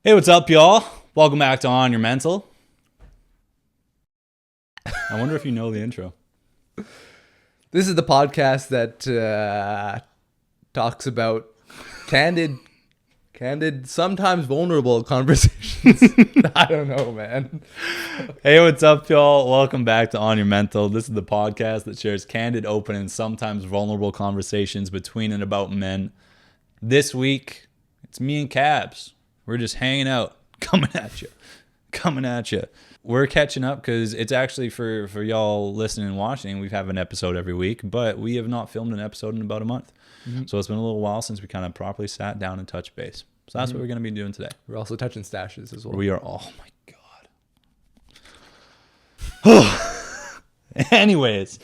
Hey, what's up, y'all? Welcome back to On Your Mental. I wonder if you know the intro. This is the podcast that talks about candid, sometimes vulnerable conversations. I don't know, man. Hey, what's up, y'all? Welcome back to On Your Mental. This is the podcast that shares candid, open, and sometimes vulnerable conversations between and about men. This week, it's me and Cabs. We're just hanging out, coming at you. We're catching up because it's actually for y'all listening and watching. We have an episode every week, but we have not filmed an episode in about a month. Mm-hmm. So it's been a little while since we kind of properly sat down and touched base. So that's what we're going to be doing today. We're also touching stashes as well. We are, oh my God. Anyways,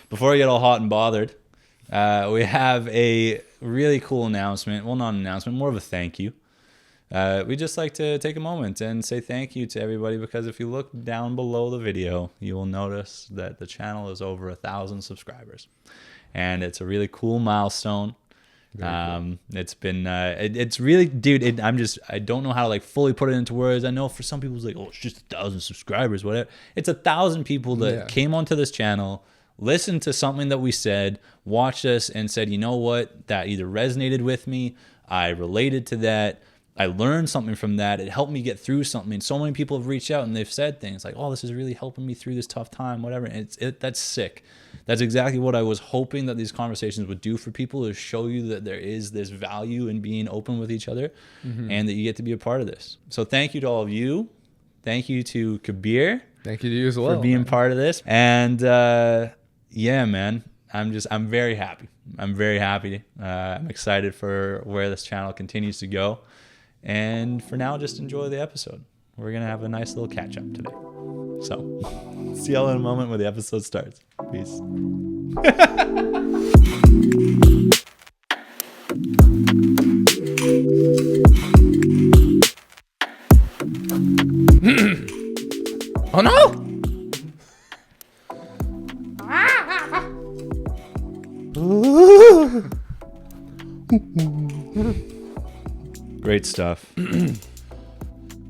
before I get all hot and bothered, we have a really cool announcement. Well, not an announcement, more of a thank you. We just like to take a moment and say thank you to everybody, because if you look down below the video, you will notice that the channel is over 1,000 subscribers, and it's a really cool milestone. Cool. It's been it's really, dude, I don't know how to fully put it into words. I know for some people it's like, oh, it's just 1,000 subscribers, whatever. It's 1,000 people that came onto this channel, listened to something that we said, watched us, and said, you know what, that either resonated with me, I related to that, I learned something from that. It helped me get through something. And so many people have reached out and they've said things like, oh, this is really helping me through this tough time, whatever. And that's sick. That's exactly what I was hoping that these conversations would do for people, is show you that there is this value in being open with each other, and that you get to be a part of this. So thank you to all of you. Thank you to Kabir. Thank you to you as well for being part of this. And yeah, man, I'm very happy. I'm very happy. I'm excited for where this channel continues to go. And for now, just enjoy the episode. We're going to have a nice little catch up today. So, see y'all in a moment when the episode starts. Peace. Oh no! Great stuff.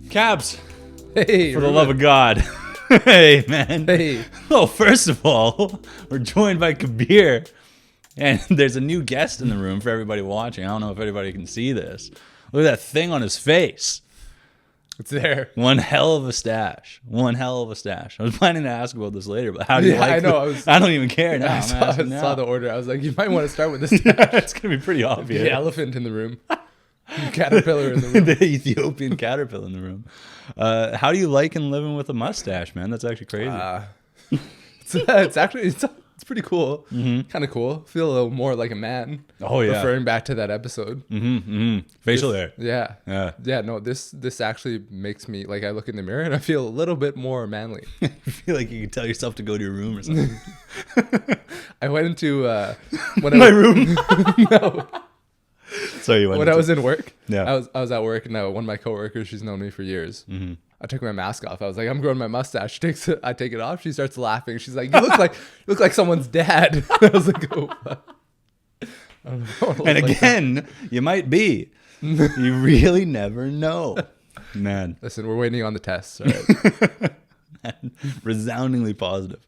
Cabs. Hey, for the love of God. Hey, man. Hey. Oh, first of all, we're joined by Kabir, and there's a new guest in the room for everybody watching. I don't know if anybody can see this. Look at that thing on his face. It's there. One hell of a stash. I was planning to ask about this later, but how do you like I know. I don't even care now. I saw the order. I was like, you might want to start with this. It's going to be pretty obvious. The elephant in the room. The caterpillar in the room. The Ethiopian caterpillar in the room. How do you like living with a mustache, man? That's actually crazy. It's pretty cool. Kind of cool. Feel a little more like a man. Oh yeah. Referring back to that episode. Facial hair. Yeah. No, this actually makes me, like, I look in the mirror and I feel a little bit more manly. You feel like you can tell yourself to go to your room or something. I went into my room. No. Sorry, when I was in work, yeah, I was at work, and one of my coworkers, she's known me for years. I took my mask off. I was like, I'm growing my mustache. I take it off. She starts laughing. She's like, you look like someone's dad. I was like, oh. And again, you might be. You really never know, man. Listen, we're waiting on the tests. All right. Resoundingly positive.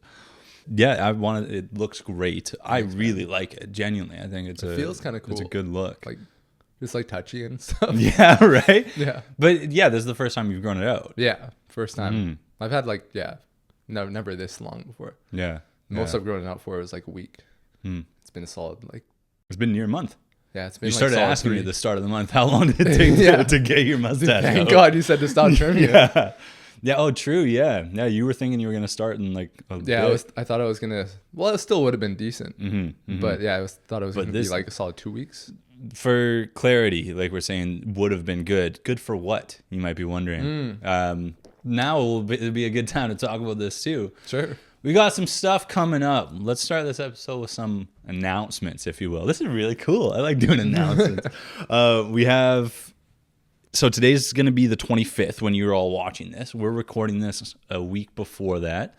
Yeah, it looks great. I really like it. Genuinely, I think it feels kind of cool. It's a good look. Like, just like touchy and stuff. Yeah, right. Yeah. But yeah, this is the first time you've grown it out. Yeah, first time. I've had no, never this long before. Yeah. Most I've grown it out for was like a week. It's been a solid It's been near a month. Yeah, it's been. You started asking me at the start of the month, how long did it take to get your mustache Thank out? God you said to stop trimming it. Yeah. Oh, true. Yeah. Yeah. You were thinking you were gonna start in like a bit. I thought I was gonna. Well, it still would have been decent. But yeah, thought it was gonna be like a solid 2 weeks. For clarity, like we're saying, would have been good. Good for what? You might be wondering. Now it'll be a good time to talk about this too. Sure. We got some stuff coming up. Let's start this episode with some announcements, if you will. This is really cool. I like doing announcements. So today's going to be the 25th when you're all watching this. We're recording this a week before that.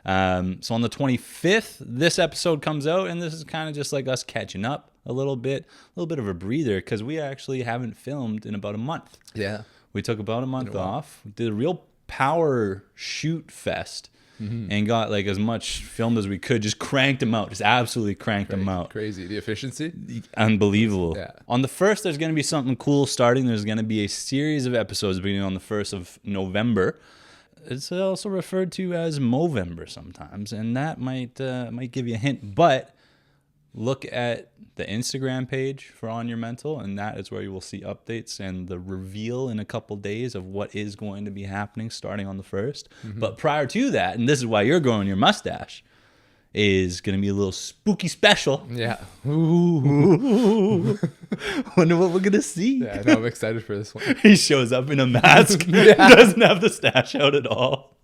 So on the 25th, this episode comes out, and this is kind of just like us catching up a little bit of a breather, because we actually haven't filmed in about a month. Yeah. We took about a month off. Did a real power shoot fest. And got like as much filmed as we could. Just cranked them out. Just absolutely cranked them out. Crazy. The efficiency? Unbelievable. Yeah. On the 1st, there's going to be something cool starting. There's going to be a series of episodes beginning on the 1st of November. It's also referred to as Movember sometimes. And that might give you a hint. But look at the Instagram page for On Your Mental, and that is where you will see updates and the reveal in a couple days of what is going to be happening starting on the 1st. But prior to that, and this is why you're growing your mustache, is going to be a little spooky special. Yeah. Ooh. Wonder what we're going to see. Yeah, no, I'm excited for this one. He shows up in a mask, doesn't have the stash out at all.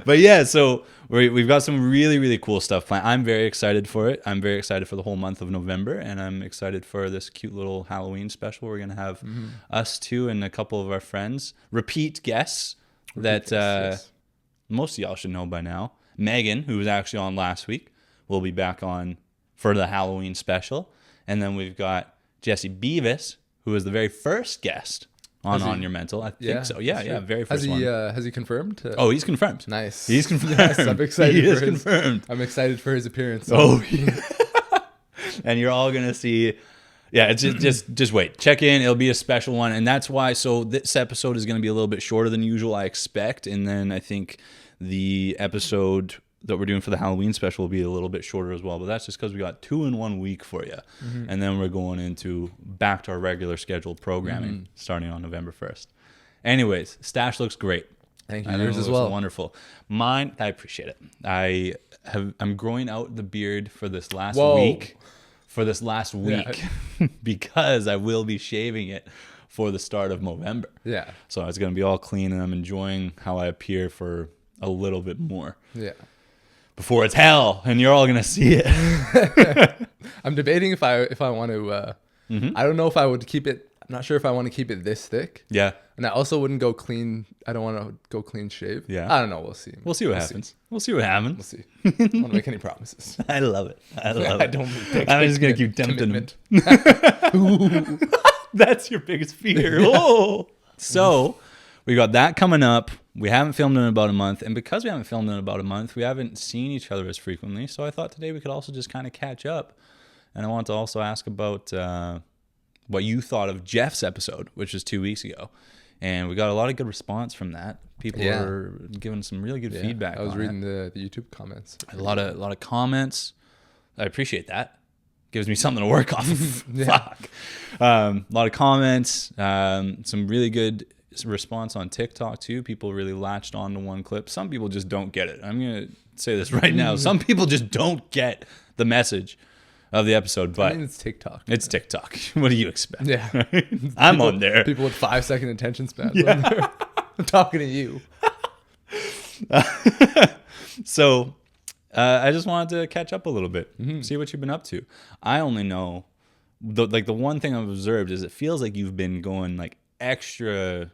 But yeah, so we've got some really, really cool stuff planned. I'm very excited for it. I'm very excited for the whole month of November, and I'm excited for this cute little Halloween special. We're going to have us two and a couple of our friends, repeat guests yes. Most of y'all should know by now. Megan, who was actually on last week, will be back on for the Halloween special. And then we've got Jesse Beavis, who was the very first guest on Your Mental. I think so. Yeah, very first one. Has he confirmed? Oh, he's confirmed. Nice. He's confirmed. Yes, I'm excited. He is confirmed. I'm excited for his appearance. Oh, yeah. And you're all gonna see. Yeah, it's just wait. Check in. It'll be a special one, and that's why. So this episode is gonna be a little bit shorter than usual, I expect, and then I think the episode that we're doing for the Halloween special will be a little bit shorter as well, but that's just because we got 2 in 1 week for you. And then we're going into back to our regular scheduled programming starting on November 1st. Anyways, stash looks great. Thank you. Yours as well. Wonderful. Mine, I appreciate it. I'm growing out the beard for this last week. Because I will be shaving it for the start of Movember. Yeah. So it's going to be all clean, and I'm enjoying how I appear for a little bit more. Yeah. Before it's hell, and you're all gonna see it. I'm debating if I want to. I don't know if I would keep it. I'm not sure if I want to keep it this thick. Yeah. And I also wouldn't go clean. I don't want to go clean shave. Yeah. I don't know. We'll see. We'll see what happens. We'll see what happens. We'll see. I don't want to make any promises. I love it. I love it. I don't. I'm just gonna keep tempting him. That's your biggest fear. Oh. So we got that coming up. We haven't filmed in about a month, and because we haven't filmed in about a month, we haven't seen each other as frequently. So I thought today we could also just kind of catch up. And I want to also ask about what you thought of Jeff's episode, which was 2 weeks ago. And we got a lot of good response from that. People were giving some really good feedback. I was reading the YouTube comments. A lot of comments. I appreciate that. Gives me something to work off of. Fuck. A lot of comments. Some really good response on TikTok too. People really latched on to one clip. Some people just don't get it. I'm gonna say this right now. Some people just don't get the message of the episode. But I mean, it's TikTok. It's TikTok. What do you expect? Yeah. I'm on there. People with 5-second attention spans. Yeah. I'm talking to you. So I just wanted to catch up a little bit, see what you've been up to. I only know the one thing I've observed is it feels like you've been going like extra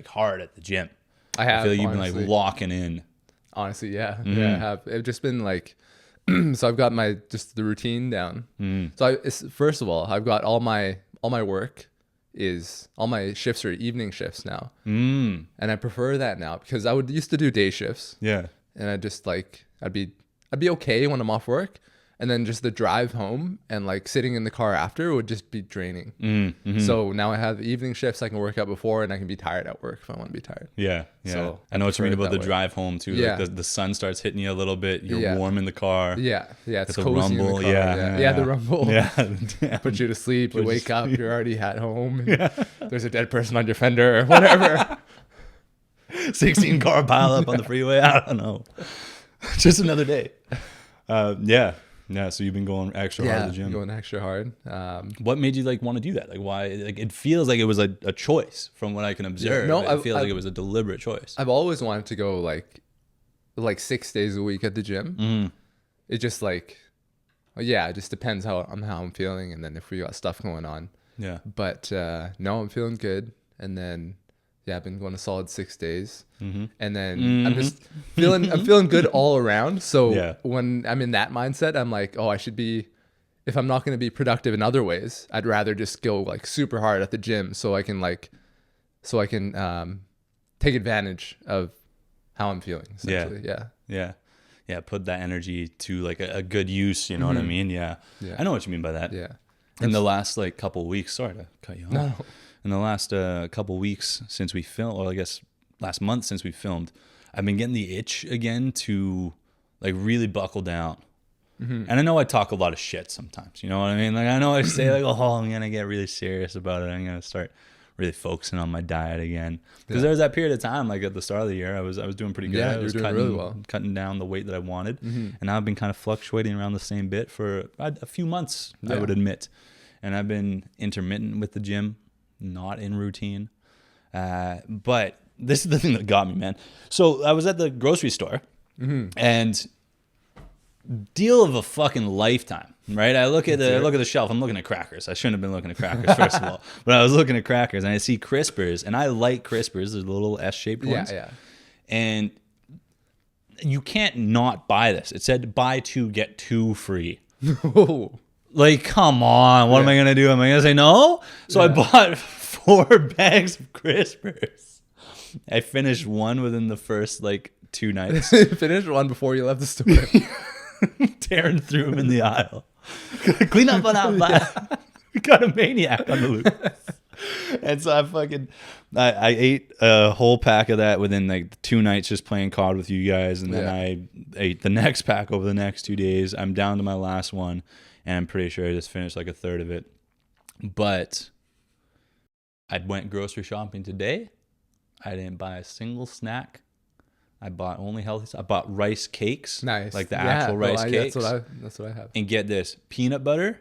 hard at the gym. I have. I feel like you've been locking in. Honestly, yeah. Yeah, I have. It's just been so I've got the routine down. So first of all, I've got all my work all my shifts are evening shifts now. And I prefer that now because I used to do day shifts. Yeah. And I just I'd be okay when I'm off work. And then just the drive home and sitting in the car after would just be draining. So now I have the evening shifts. I can work out before and I can be tired at work if I want to be tired. Yeah. So I know what you mean about the drive home too. Yeah. The sun starts hitting you a little bit. You're warm in the car. Yeah. Yeah. It's the cozy rumble. In the car. Yeah. The rumble. Yeah. Put you to sleep. You wake up. You're already at home. There's a dead person on your fender or whatever. 16 car pile up on the freeway. I don't know. Just another day. Yeah, so you've been going extra hard at the gym. Going extra hard. What made you want to do that? Why? It feels like it was a choice from what I can observe. It feels like it was a deliberate choice. I've always wanted to go like 6 days a week at the gym. It just it just depends on how I'm feeling, and then if we got stuff going on. Yeah. But no, I'm feeling good, and then. Yeah, I've been going a solid 6 days, and then I'm just feeling good all around. So when I'm in that mindset, I'm like, oh, I should be if I'm not going to be productive in other ways, I'd rather just go like super hard at the gym so I can take advantage of how I'm feeling. Essentially. Yeah. Put that energy to like a good use. You know what I mean? Yeah. I know what you mean by that. Yeah. In the last like couple weeks, sorry to cut you off. No. In the last couple weeks since we filmed, or I guess last month since we filmed, I've been getting the itch again to like really buckle down. And I know I talk a lot of shit sometimes, you know what I mean? Like I know I say like, oh, I'm going to get really serious about it. I'm going to start really focusing on my diet again. Because there was that period of time, like at the start of the year, I was doing pretty good. Yeah, I was doing really well. Cutting down the weight that I wanted. And now I've been kind of fluctuating around the same bit for a few months, I would admit. And I've been intermittent with the gym, not in routine. But this is the thing that got me, man. So I was at the grocery store and deal of a fucking lifetime, right? I look at the shelf. I'm looking at crackers. I shouldn't have been looking at crackers, first of all. But I was looking at crackers, and I see Crispers, and I like Crispers. They're the little S-shaped ones. Yeah. And you can't not buy this. It said buy 2, get 2 free. Like, come on. What am I going to do? Am I going to say no? So I bought 4 bags of Crispers. I finished one within the first, like, 2 nights. Finished one before you left the store. Tearing through them in the aisle. Clean up on that. We got a maniac on the loose. And so I ate a whole pack of that within like 2 nights just playing COD with you guys. And then I ate the next pack over the next 2 days. I'm down to my last one. And I'm pretty sure I just finished like a third of it. But I went grocery shopping today. I didn't buy a single snack. I bought only healthy stuff. I bought rice cakes. Nice. Like the actual rice cakes. That's what I have. And get this, peanut butter.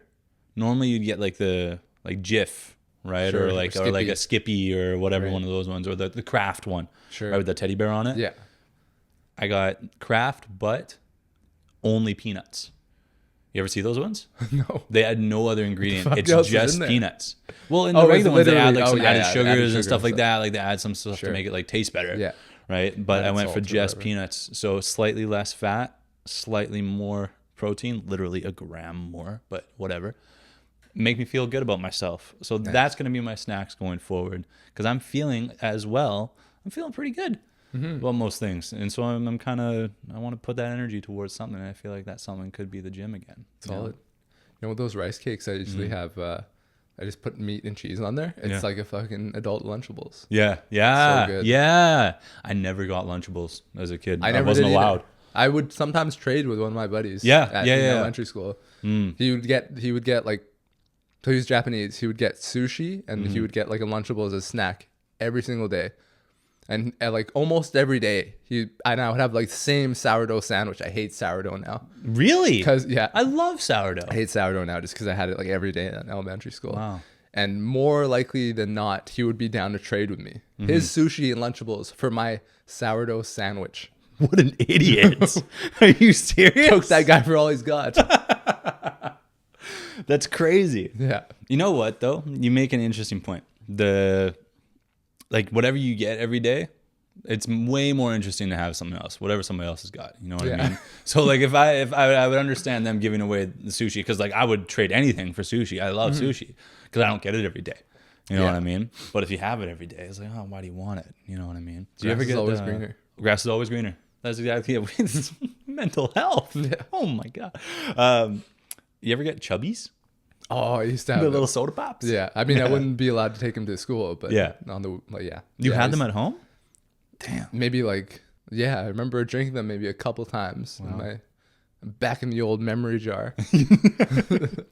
Normally you'd get like the Jif, right? Sure, or like a Skippy or whatever, one of those ones, or the Kraft one. Sure. Right, with the teddy bear on it. Yeah. I got Kraft, but only peanuts. You ever see those ones? No. They add no other ingredient. It's just peanuts. Well, in Oh, the regular ones, they add like some yeah, added yeah, sugars added and sugar stuff and like that. Like they add some stuff to make it like taste better. Yeah. Right. But I went for salt or just whatever. peanuts. So slightly less fat, slightly more protein, literally a gram more, but whatever. Make me feel good about myself. So that's going to be my snacks going forward because I'm feeling pretty good about most things. And so I'm kind of, I want to put that energy towards something. And I feel like that something could be the gym again. Solid. You know, with those rice cakes, I usually have, I just put meat and cheese on there. It's like a fucking adult Lunchables. Yeah. So good. Yeah. I never got Lunchables as a kid. I wasn't allowed. Either. I would sometimes trade with one of my buddies. At elementary school. He would get like, so he was Japanese. He would get sushi and he would get like a Lunchable as a snack every single day. And like almost every day, I now would have like the same sourdough sandwich. I hate sourdough now. Really? Because I love sourdough. I hate sourdough now just because I had it like every day in elementary school. Wow. And more likely than not, he would be down to trade with me. His sushi and Lunchables for my sourdough sandwich. What an idiot. Are you serious? Took that guy for all he's got. That's crazy. Yeah. You know what, though? You make an interesting point. Like whatever you get every day, it's way more interesting to have something else, whatever somebody else has got. You know what I mean? So like if I would understand them giving away the sushi, because like I would trade anything for sushi. I love sushi because I don't get it every day. You know what I mean? But if you have it every day, it's like, oh, why do you want it? You know what I mean? Do you ever get always greener? Grass is always greener. That's exactly it. It's mental health. Yeah. Oh my god. You ever get Chubbies? Oh, I used to have the little soda pops. Yeah, I mean, I wouldn't be allowed to take him to school, but You had them at home? Damn. Maybe like I remember drinking them maybe a couple times back in the old memory jar.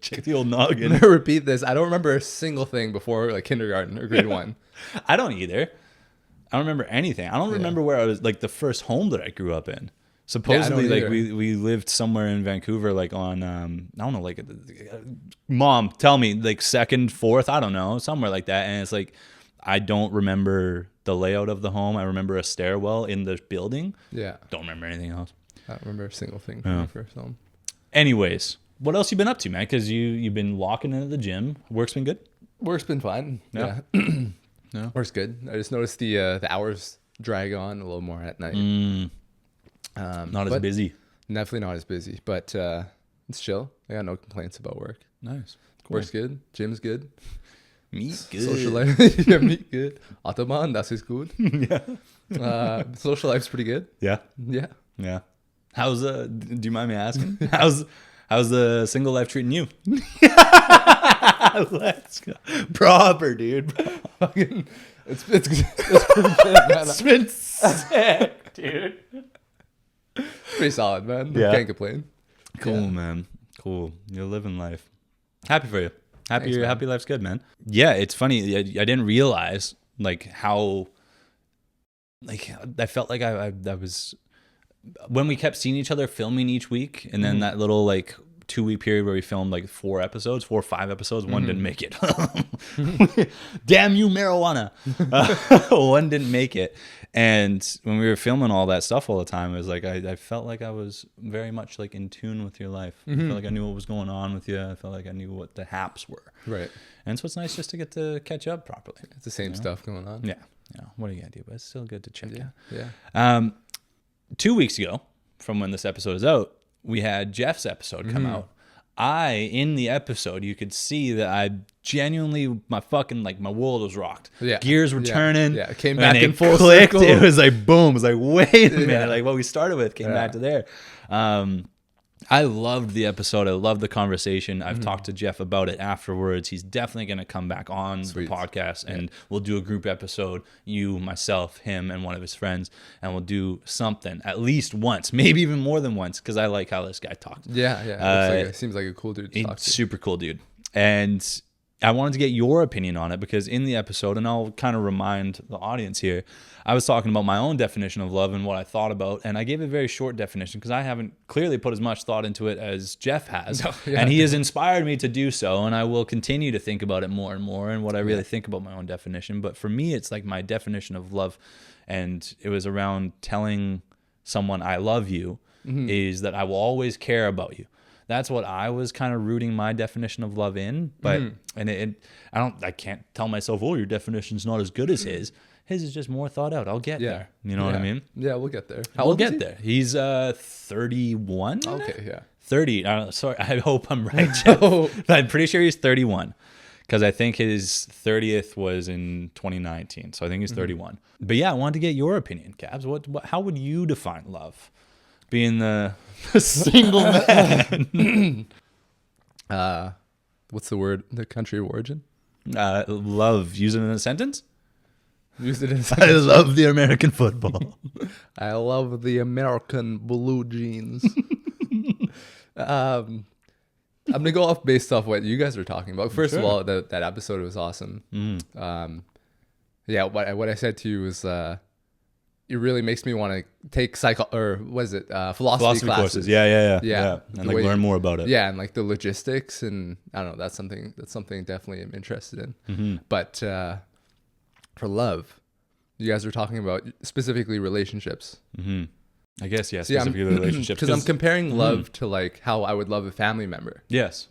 Check the old noggin. I'm gonna repeat this. I don't remember a single thing before like kindergarten or grade 1. I don't either. I don't remember anything. I don't remember where I was, like the first home that I grew up in. Supposedly, like we lived somewhere in Vancouver, like on I don't know, like mom, tell me, like 2nd, 4th, I don't know, somewhere like that. And it's like I don't remember the layout of the home. I remember a stairwell in the building. Yeah, don't remember anything else. I don't remember a single thing from my first home. Anyways, what else you been up to, man? Because you've been walking into the gym. Work's been good. Work's been fine. Yeah. No, work's good. I just noticed the hours drag on a little more at night. Not as busy. Definitely not as busy, but it's chill. I got no complaints about work. Nice. Cool. Work's good. Gym's good. Meat good. Social life. Yeah, meat good. Autobahn, das ist gut. Yeah. Social life's pretty good. Yeah. Yeah. Yeah. How's do you mind me asking? How's the single life treating you? Let's go. Proper, dude. Fucking It's pretty good, man. it's been sick, dude. Pretty solid, man. Yeah. Can't complain. Cool, Yeah. man. Cool. You're living life. Happy for you. Thanks, man. Happy life's good, man. Yeah, it's funny. I didn't realize like how like I felt like I was when we kept seeing each other filming each week, and then that little like 2-week period where we filmed like 4 or 5 episodes, one didn't make it. Damn you, marijuana. One didn't make it. And when we were filming all that stuff all the time, it was like I felt like I was very much like in tune with your life. I felt like I knew what was going on with you. I felt like I knew what the haps were. Right. And so it's nice just to get to catch up properly. It's the same stuff going on. Yeah. What are you gonna do? But it's still good to check in. Yeah. 2 weeks ago, from when this episode is out, we had Jeff's episode come out. In the episode, you could see that I genuinely, my world was rocked. Yeah. Gears were turning. Yeah. It came back and in it full clicked. circle. It was like, boom. It was like, wait a minute. Yeah. Like what we started with came back to there. I loved the episode. I loved the conversation. I've talked to Jeff about it afterwards. He's definitely going to come back on the podcast, and we'll do a group episode, you, myself, him, and one of his friends, and we'll do something at least once, maybe even more than once, because I like how this guy talked. Yeah. It seems like a cool dude to talk to. Super cool dude. And I wanted to get your opinion on it, because in the episode, and I'll kind of remind the audience here, I was talking about my own definition of love and what I thought about, and I gave a very short definition because I haven't clearly put as much thought into it as Jeff has. And he has inspired me to do so, and I will continue to think about it more and more and what I really think about my own definition. But for me, it's like my definition of love, and it was around telling someone I love you is that I will always care about you. That's what I was kind of rooting my definition of love in, but and I can't tell myself, oh, your definition's not as good as his. His is just more thought out. I'll get there. You know what I mean? Yeah, we'll get there. We'll get there. He's 31. Okay, yeah. 30. Sorry, I hope I'm right, Jeff. I'm pretty sure he's 31, because I think his 30th was in 2019. So I think he's 31. But yeah, I wanted to get your opinion, Cabs. How would you define love? Being the single man. What's the word? The country of origin? Love. Use it in a sentence. Use it as I love the American football. I love the American blue jeans. I'm gonna go off based off what you guys were talking about. First of all, that episode was awesome. What I said to you was it really makes me want to take philosophy classes. Yeah. And The way learn more about it. Yeah, and like the logistics, and I don't know. That's something definitely I'm interested in. But for love, you guys were talking about specifically relationships. I guess, yeah, specifically relationships. Because I'm comparing love to like how I would love a family member. Yes.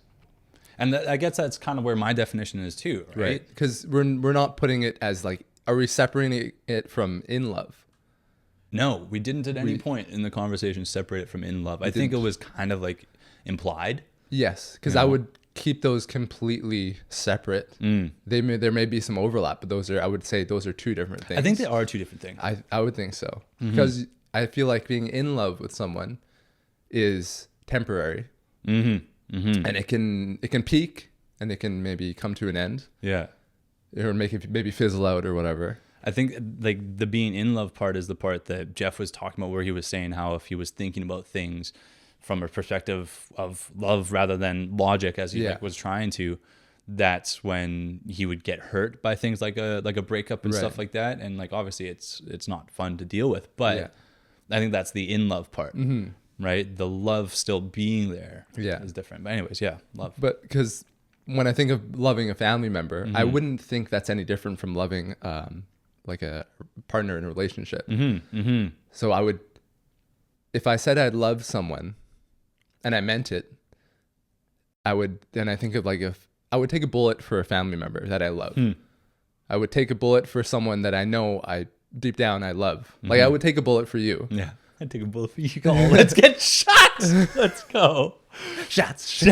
And I guess that's kind of where my definition is too, right? Because we're not putting it as like, are we separating it from in love? No, we didn't at any point in the conversation separate it from in love. I think it was kind of like implied. Yes, because I would keep those completely separate. There may be some overlap, but I would say those are two different things. I think they are two different things. I would think so, because I feel like being in love with someone is temporary, and it can peak and it can maybe come to an end. Yeah, or make it maybe fizzle out or whatever. I think like the being in love part is the part that Jeff was talking about, where he was saying how if he was thinking about things from a perspective of love rather than logic, as he was trying to, that's when he would get hurt by things like a breakup and stuff like that. And like obviously it's not fun to deal with, but I think that's the in love part, right? The love still being there is different. But anyways, love. But because when I think of loving a family member, I wouldn't think that's any different from loving like a partner in a relationship. So I would, if I said I'd love someone and I meant it, I would think of like if I would take a bullet for a family member that I love. I would take a bullet for someone that I know deep down I love. Like I would take a bullet for you. Yeah, I'd take a bullet for you. Let's get shot. shots. Let's go. Shots.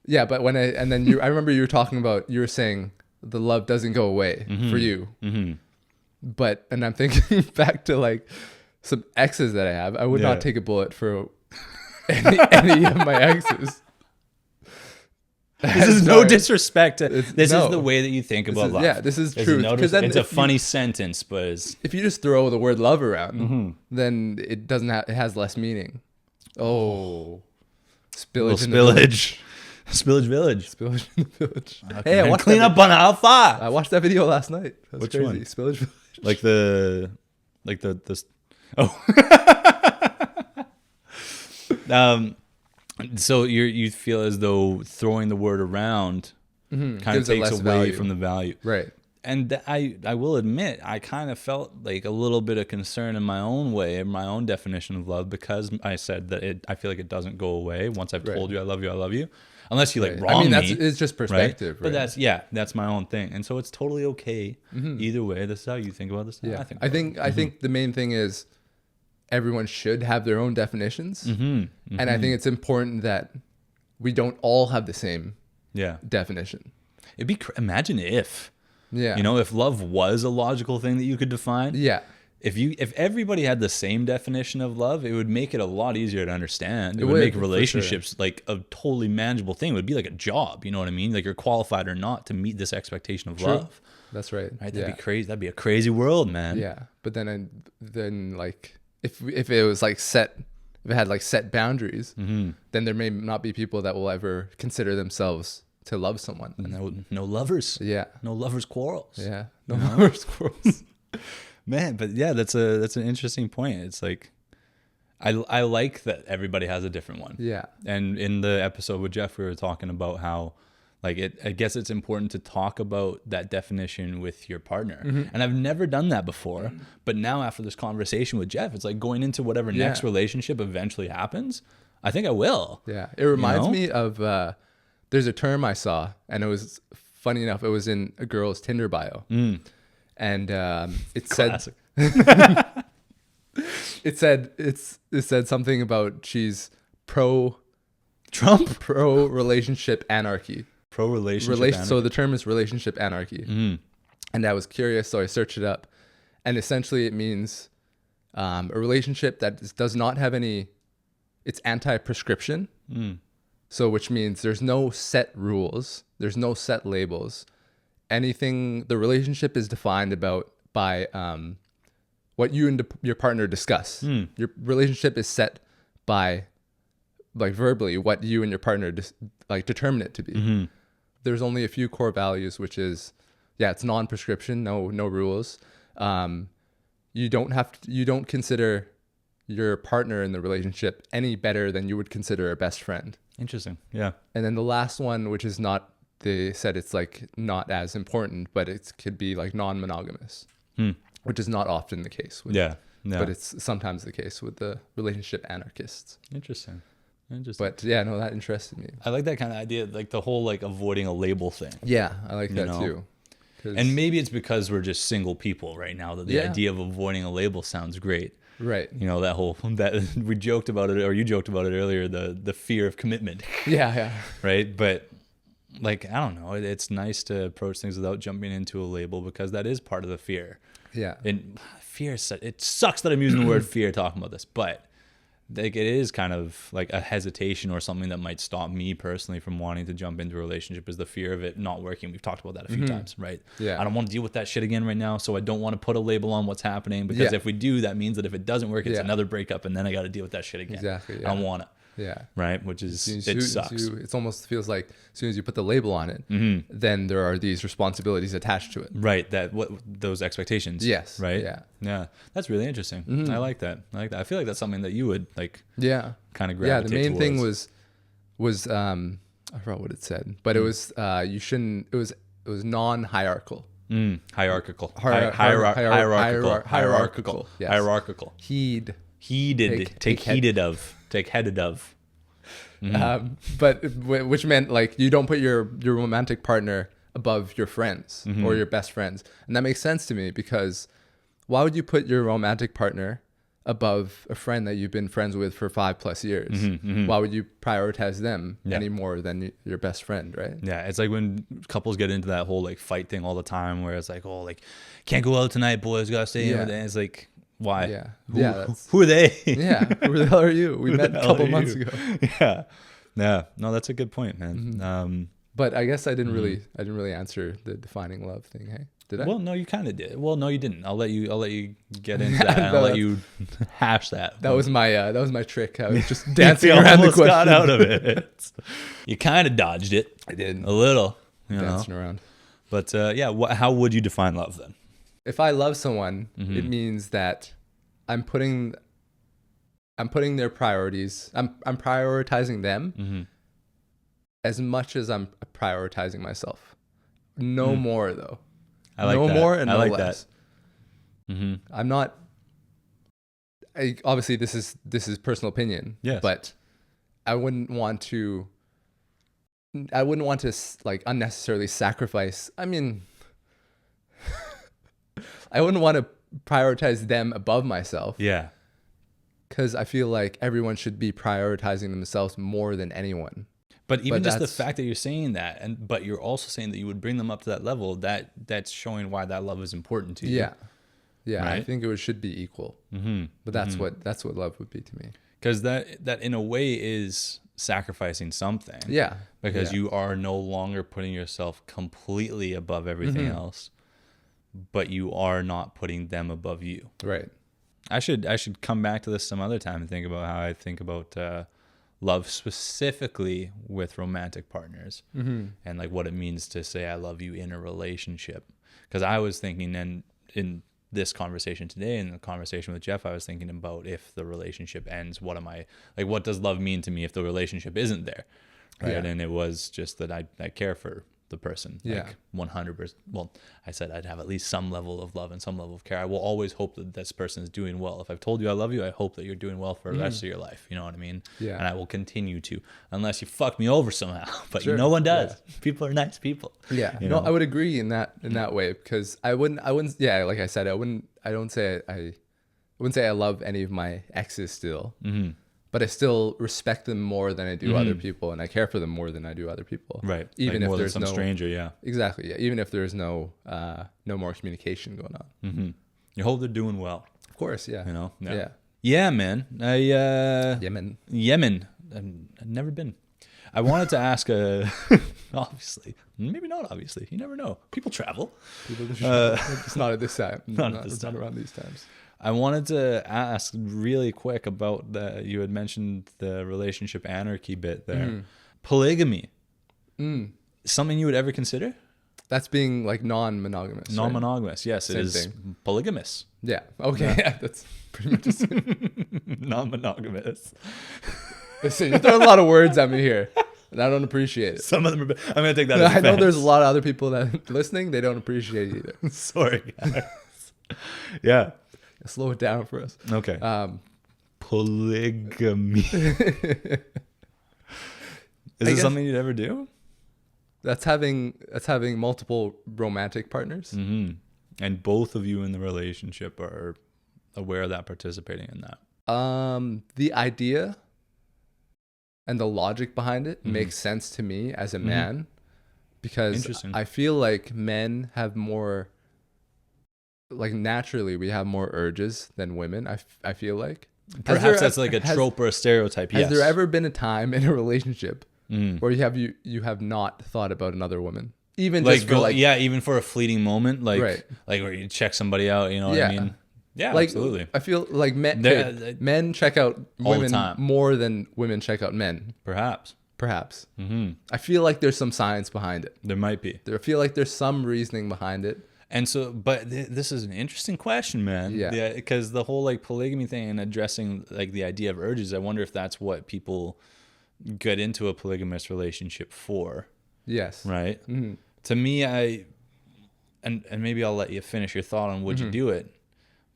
Yeah, but I remember you were talking about, you were saying the love doesn't go away for you. And I'm thinking back to like some exes that I have. I would not take a bullet for any of my exes. This is no disrespect. This is the way that you think about love. Yeah, this is true. It's a funny sentence, but if you just throw the word love around, then it doesn't it has less meaning. Oh, spillage in the village. Spillage Village. Spillage in the village. Okay, hey, I watched clean up on Alpha. I watched that video last night. That's Which crazy. one? Spillage Village. Like the so you feel as though throwing the word around kind of takes away from the value. Right. And I will admit, I kind of felt like a little bit of concern in my own way, in my own definition of love, because I said that I feel like it doesn't go away once I've told you I love you. Unless you like wrong me. It's just perspective, right? But that's my own thing. And so it's totally okay either way. This is how you think about this. Yeah. I think the main thing is everyone should have their own definitions. And I think it's important that we don't all have the same definition. Imagine if, Yeah. you know, if love was a logical thing that you could define. Yeah. If everybody had the same definition of love, it would make it a lot easier to understand. It would would, make for relationships like a totally manageable thing. It would be like a job, you know what I mean? Like you're qualified or not to meet this expectation of love. That's right. That'd be crazy. That'd be a crazy world, man. Yeah. But then like if it was like if it had like set boundaries, then there may not be people that will ever consider themselves to love someone. No lovers. Yeah. No lovers quarrels. Yeah. No lovers quarrels. Man, but yeah, that's an interesting point. It's like I like that everybody has a different one. Yeah. And in the episode with Jeff, we were talking about how like I guess it's important to talk about that definition with your partner. And I've never done that before, but now after this conversation with Jeff, it's like going into whatever next relationship eventually happens. I think I will. Yeah. It reminds me of there's a term I saw, and it was funny enough, it was in a girl's Tinder bio. And it Classic. said it said something about she's pro relationship anarchy. Pro relationship anarchy. So the term is relationship anarchy. And I was curious, so I searched it up, and essentially it means a relationship that does not have it's anti-prescription. So which means there's no set rules, there's no set labels. The relationship is defined by what you and your partner discuss. Your relationship is set by like verbally what you and your partner determine it to be. There's only a few core values, which is it's non-prescription, no rules. You don't consider your partner in the relationship any better than you would consider a best friend. Interesting. Yeah. And then the last one, which is not, they said it's like not as important, but it could be like non-monogamous, which is not often the case. But it's sometimes the case with the relationship anarchists. Interesting. But that interested me. I like that kind of idea, like the whole like avoiding a label thing. Yeah, I like that too. And maybe it's because we're just single people right now that the idea of avoiding a label sounds great. Right. You know, that we joked about it, or you joked about it earlier, the fear of commitment. Yeah. Right. But like, I don't know, it's nice to approach things without jumping into a label, because that is part of the fear. Yeah. And fear, it sucks that I'm using the word fear talking about this, but like it is kind of like a hesitation or something that might stop me personally from wanting to jump into a relationship, is the fear of it not working. We've talked about that a few times, right? Yeah. I don't want to deal with that shit again right now, so I don't want to put a label on what's happening, because if we do, that means that if it doesn't work, it's another breakup, and then I got to deal with that shit again. Exactly. Yeah. I don't want it. Yeah. Right. Which is, it sucks. It almost feels like as soon as you put the label on it, then there are these responsibilities attached to it. Right. Those expectations. Yes. Right. Yeah. Yeah. That's really interesting. I like that. I feel like that's something that you would like. Yeah. Kind of gravitate towards. Yeah. The main thing was I forgot what it said, but it was you shouldn't. It was non-hierarchical. Hierarchical. Hierarchical. Yes. Hierarchical. Take heeded of. But which meant like you don't put your romantic partner above your friends or your best friends. And that makes sense to me, because why would you put your romantic partner above a friend that you've been friends with for 5+ years. Why would you prioritize them any more than your best friend, right? Yeah, it's like when couples get into that whole like fight thing all the time, where it's like, oh, like can't go out tonight, boys, gotta stay in. And it's like, why? Yeah. Who are they? Yeah, who the hell are you? We met a couple months ago. Yeah. No, that's a good point, man. But I guess I didn't really answer the defining love thing. Hey, did I? Well, no, you kind of did. Well, no, you didn't. I'll let you get into that. And I'll let you hash that. That was my trick. I was just dancing around the question. Got out of it. You kind of dodged it. I did A little. Dancing around. But how would you define love then? If I love someone, it means that I'm putting their priorities. I'm prioritizing them as much as I'm prioritizing myself. No more though. I like no that. more and I no like less. That. I'm not. Obviously, this is personal opinion. Yes. But I wouldn't want to like unnecessarily sacrifice. I mean, I wouldn't want to prioritize them above myself. Yeah. Because I feel like everyone should be prioritizing themselves more than anyone. But just the fact that you're saying that, but you're also saying that you would bring them up to that level, that's showing why that love is important to you. Yeah. Right? I think it should be equal. But that's what love would be to me. Because that in a way is sacrificing something. Yeah. Because you are no longer putting yourself completely above everything else, but you are not putting them above you. Right. I should come back to this some other time and think about how I think about love specifically with romantic partners and like what it means to say I love you in a relationship. Because I was thinking, and in this conversation today, in the conversation with Jeff, I was thinking about if the relationship ends, what does love mean to me if the relationship isn't there, right? Yeah. And it was just that I care for the person, like 100%. Well, I said I'd have at least some level of love and some level of care. I will always hope that this person is doing well. If I've told you I love you, I hope that you're doing well for the rest of your life. You know what I mean? Yeah. And I will continue to, unless you fuck me over somehow. But Sure. no one does. Yeah. People are nice people. Yeah. You know? I would agree in that way, because I wouldn't. Yeah, like I said, I wouldn't say I love any of my exes still. But I still respect them more than I do other people, and I care for them more than I do other people. Right. Even like if there's some no stranger, yeah. Exactly. Yeah. Even if there's no more communication going on. You hope they're doing well. Of course. Yeah. You know. Yeah. Yeah, man. Yemen. I've never been. I wanted to ask obviously, maybe not obviously. You never know. People travel. It's not at this time. It's not around these times. I wanted to ask really quick about you had mentioned the relationship anarchy bit there. Polygamy. Something you would ever consider? That's being like non-monogamous. Non-monogamous, yes. Same it is thing. Polygamous. Yeah. Okay. Yeah, that's pretty much the same. Non-monogamous. Listen, you're throwing a lot of words at me here, and I don't appreciate it. Some of them I'm going to take that as I know offense. there's a lot of other people that are listening. They don't appreciate it either. Sorry, guys. Yeah. Slow it down for us. Okay. Polygamy. Is it something you'd ever do? That's having multiple romantic partners. And both of you in the relationship are aware of that, participating in that. The idea and the logic behind it makes sense to me as a man, because I feel like men have more, like naturally we have more urges than women. I feel like perhaps that's like a trope or a stereotype. Has there ever been a time in a relationship where you have not thought about another woman, even like just for even for a fleeting moment, like where you check somebody out, you know what I mean? Yeah, like, absolutely. I feel like men check out women more than women check out men. Perhaps. I feel like there's some science behind it. There might be. I feel like there's some reasoning behind it. And so, but this is an interesting question, man. Yeah. Because the whole like polygamy thing and addressing like the idea of urges, I wonder if that's what people get into a polygamous relationship for. Yes. Right. To me, and maybe I'll let you finish your thought on would you do it.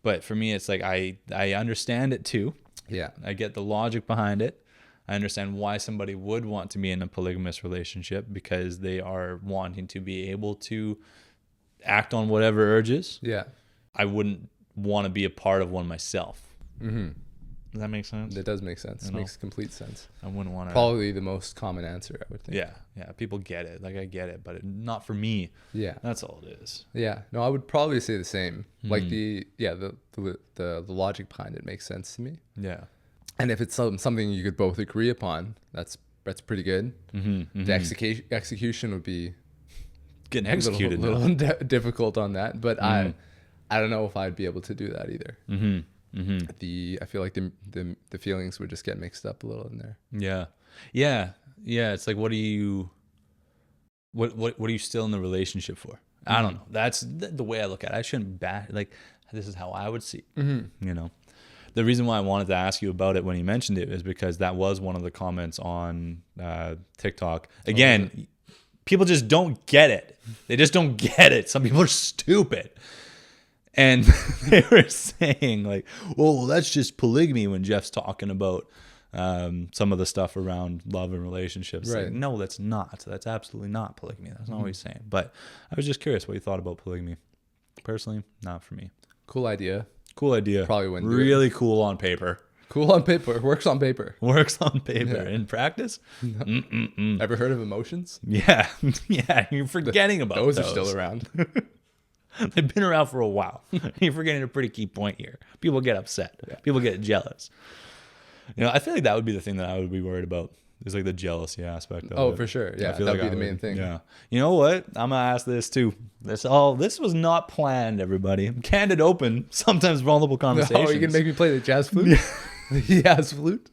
But for me, it's like I understand it too. Yeah. I get the logic behind it. I understand why somebody would want to be in a polygamous relationship, because they are wanting to be able to act on whatever urges. Yeah. I wouldn't want to be a part of one myself. Does that make sense? It does make sense. It makes complete sense. I wouldn't want to. Probably the most common answer, I would think. Yeah. People get it. Like I get it, but not for me. Yeah. That's all it is. Yeah. No, I would probably say the same. Like the logic behind it makes sense to me. Yeah. And if it's something you could both agree upon, that's pretty good. The execution would be getting executed. A little difficult on that, but I don't know if I'd be able to do that either. I feel like the feelings would just get mixed up a little in there. Yeah. It's like, what are you still in the relationship for? I don't know. That's the way I look at it. I shouldn't like, this is how I would see it. You know, the reason why I wanted to ask you about it when you mentioned it is because that was one of the comments on TikTok. Again, people just don't get it. They just don't get it. Some people are stupid. And they were saying like, well, that's just polygamy when Jeff's talking about some of the stuff around love and relationships. Right. Like, no, that's not. That's absolutely not polygamy. That's not what he's saying. But I was just curious what you thought about polygamy. Personally, not for me. Cool idea. Probably wouldn't do really it. Cool on paper. Cool on paper. Works on paper. Yeah. In practice? Ever heard of emotions? Yeah. You're forgetting about those. Those are still around. They've been around for a while. You're forgetting a pretty key point here. People get upset. Yeah. People get jealous. You know, I feel like that would be the thing that I would be worried about. Is like the jealousy aspect of it. Oh, for sure. Yeah, that would be the main thing. Yeah. You know what? I'm gonna ask this too. This was not planned, everybody. Candid open, sometimes vulnerable conversations. Oh, you can make me play the jazz flute? The jazz flute?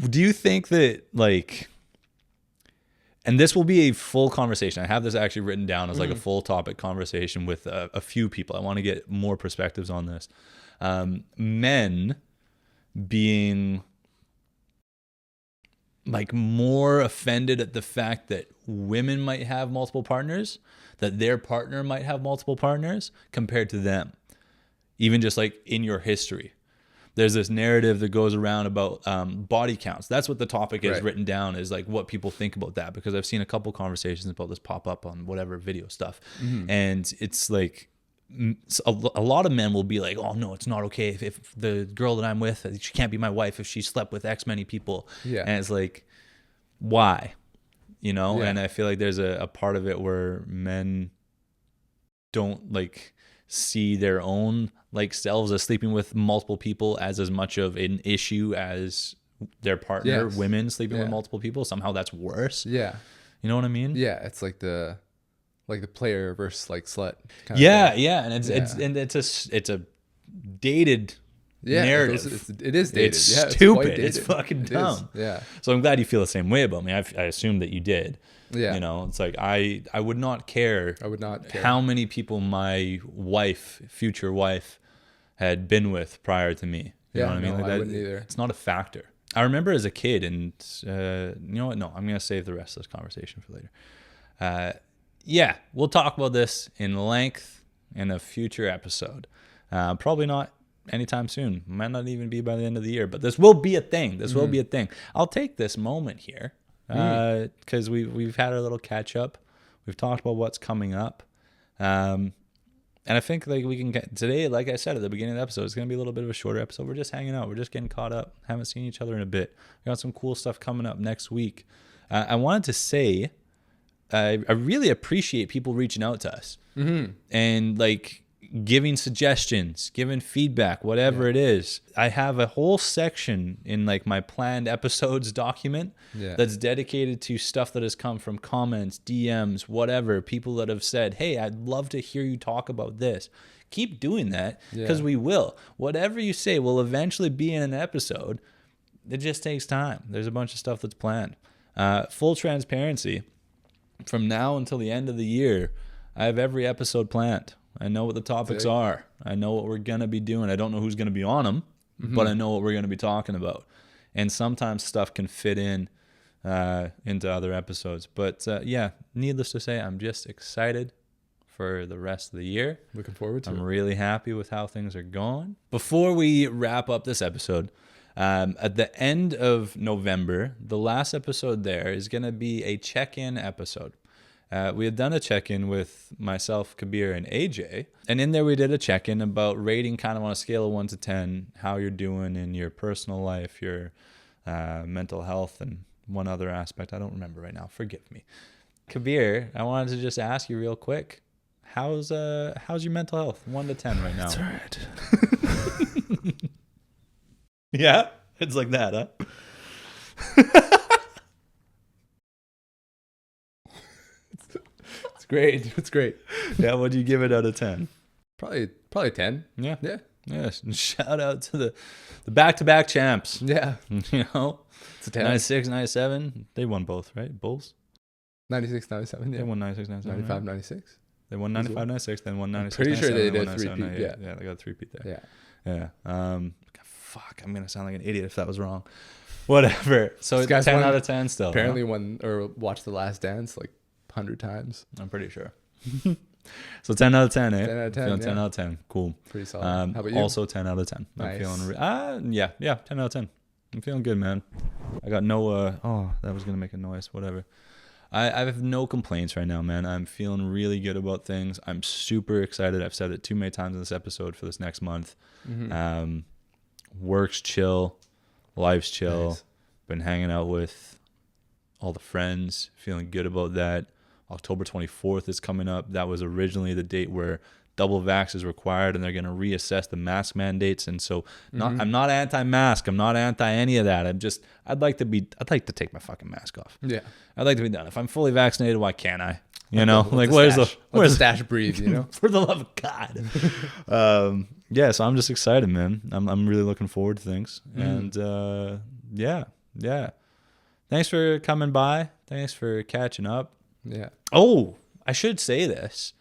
Do you think that like, and this will be a full conversation. I have this actually written down as like a full topic conversation with a few people. I want to get more perspectives on this. Men being like more offended at the fact that women might have multiple partners, that their partner might have multiple partners compared to them. Even just like in your history. There's this narrative that goes around about body counts. That's what the topic is written down, is like what people think about that, because I've seen a couple conversations about this pop up on whatever video stuff. And it's like a lot of men will be like, oh no, it's not okay if the girl that I'm with, she can't be my wife if she slept with X many people. Yeah. And it's like, why? You know? Yeah. And I feel like there's a part of it where men don't like see their own like selves as sleeping with multiple people as much of an issue as their partner, women sleeping with multiple people. Somehow that's worse. Yeah. You know what I mean? Yeah. It's like the player versus like slut. Yeah. And it's a dated narrative. It is dated. It's stupid. It's fucking dumb. Yeah. So I'm glad you feel the same way about me. I assumed that you did. Yeah. You know, it's like I would not care. I would not care how many people my future wife, had been with prior to me. You know what I mean? Like I wouldn't either. It's not a factor. I remember as a kid, and you know what? No, I'm going to save the rest of this conversation for later. Yeah, we'll talk about this in length in a future episode. Probably not anytime soon. Might not even be by the end of the year, but this will be a thing. This will be a thing. I'll take this moment here because we've had our little catch up. We've talked about what's coming up. And I think like we can get today, like I said at the beginning of the episode, it's going to be a little bit of a shorter episode. We're just hanging out. We're just getting caught up. Haven't seen each other in a bit. We got some cool stuff coming up next week. I wanted to say, I really appreciate people reaching out to us and like giving suggestions, giving feedback, whatever it is. I have a whole section in like my planned episodes document that's dedicated to stuff that has come from comments, DMs, whatever, people that have said, hey, I'd love to hear you talk about this. Keep doing that because we will. Whatever you say will eventually be in an episode. It just takes time. There's a bunch of stuff that's planned. Full transparency, from now until the end of the year, I have every episode planned. I know what the topics are. I know what we're going to be doing. I don't know who's going to be on them, but I know what we're going to be talking about. And sometimes stuff can fit in into other episodes. But yeah, needless to say, I'm just excited for the rest of the year. Looking forward to it. I'm really happy with how things are going. Before we wrap up this episode, at the end of November, the last episode there is going to be a check-in episode. we had done a check-in with myself, Kabir, and AJ. And in there we did a check-in about rating kind of on a scale of 1 to 10, how you're doing in your personal life, your mental health, and one other aspect. I don't remember right now. Forgive me. Kabir, I wanted to just ask you real quick. How's your mental health? 1 to 10 right now. That's right. Yeah? It's like that, huh? It's great. It's great. Yeah, what do you give it out of 10? Probably 10. Yeah. Yeah. Yes. And shout out to the back-to-back champs. Yeah. You know? It's a 10. 96, 97. They won both, right? Bulls? 96, 97. They Yeah. won 96, 97. 95, right? 96. They won 95, 96, then won 96, pretty sure 97, they did won a 97, three-peat, 98. Yeah, they got a three-peat there. Yeah. Yeah. Fuck, I'm going to sound like an idiot if that was wrong. Whatever. So This it's guy's 10 won- out of 10 still. Apparently huh? won or watched The Last Dance like 100 times. I'm pretty sure. So 10 out of 10, eh? 10 out of 10, Feeling 10 yeah. out of 10. Cool. Pretty solid. How about you? Also 10 out of 10. I'm Nice. feeling, yeah, 10 out of 10. I'm feeling good, man. I got no, oh, that was going to make a noise. Whatever. I have no complaints right now, man. I'm feeling really good about things. I'm super excited. I've said it too many times in this episode for this next month. Mm-hmm. Work's chill. Life's chill. Nice. Been hanging out with all the friends. Feeling good about that. October 24th is coming up. That was originally the date where double vax is required, and they're going to reassess the mask mandates. And so I'm not anti-mask. I'm not anti any of that. I'd like to take my fucking mask off. Yeah. I'd like to be done. If I'm fully vaccinated, why can't I? You know, like where's the stash breathe, you know? for the love of God. Yeah, so I'm just excited, man. I'm really looking forward to things. And yeah. Thanks for coming by. Thanks for catching up. Yeah. Oh, I should say this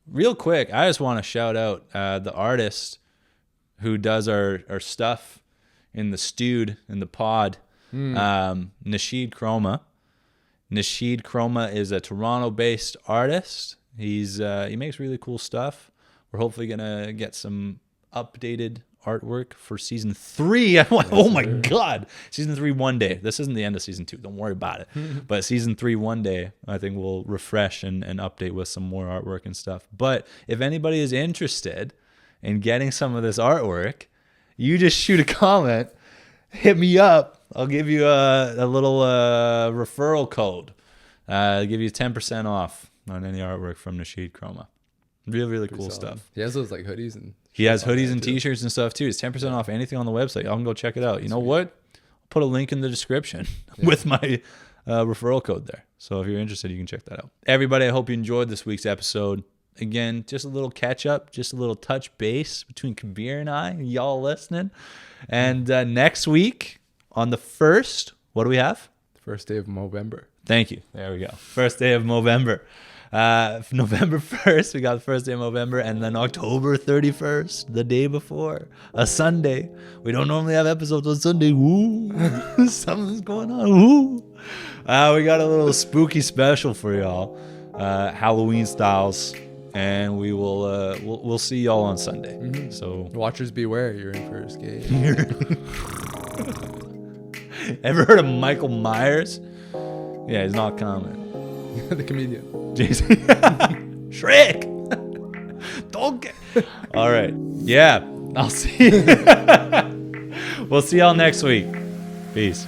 real quick. I just want to shout out the artist who does our stuff in the stewed, in the pod, Nashid Chroma. Nashid Chroma is a Toronto-based artist. He makes really cool stuff. We're hopefully gonna get some updated artwork for season 3. Oh my God, season 3 one day. This isn't the end of season 2. Don't worry about it. But season 3 one day, I think we'll refresh and update with some more artwork and stuff. But if anybody is interested in getting some of this artwork, you just shoot a comment, hit me up. I'll give you a little referral code. I'll give you 10% off on any artwork from Nashid Chroma. Really cool stuff. He has those like hoodies and he has hoodies and t-shirts and stuff too. It's 10% off anything on the website. Y'all can go check it out. You know what? I'll put a link in the description with my referral code there. So if you're interested, you can check that out. Everybody, I hope you enjoyed this week's episode. Again, just a little catch up, just a little touch base between Kabir and I, y'all listening. And next week on the 1st, what do we have? First day of Movember. Thank you. There we go. First day of Movember. November 1st, we got the first day of Movember, and then October 31st, the day before, a Sunday. We don't normally have episodes on Sunday. Woo! Something's going on. Woo! We got a little spooky special for y'all, Halloween styles, and we will we'll see y'all on Sunday. So Watchers beware, you're in for a escape. Ever heard of Michael Myers? Yeah, he's not coming. The comedian. Jason. Shrek. Don't get. All right. Yeah. I'll see. We'll see y'all next week. Peace.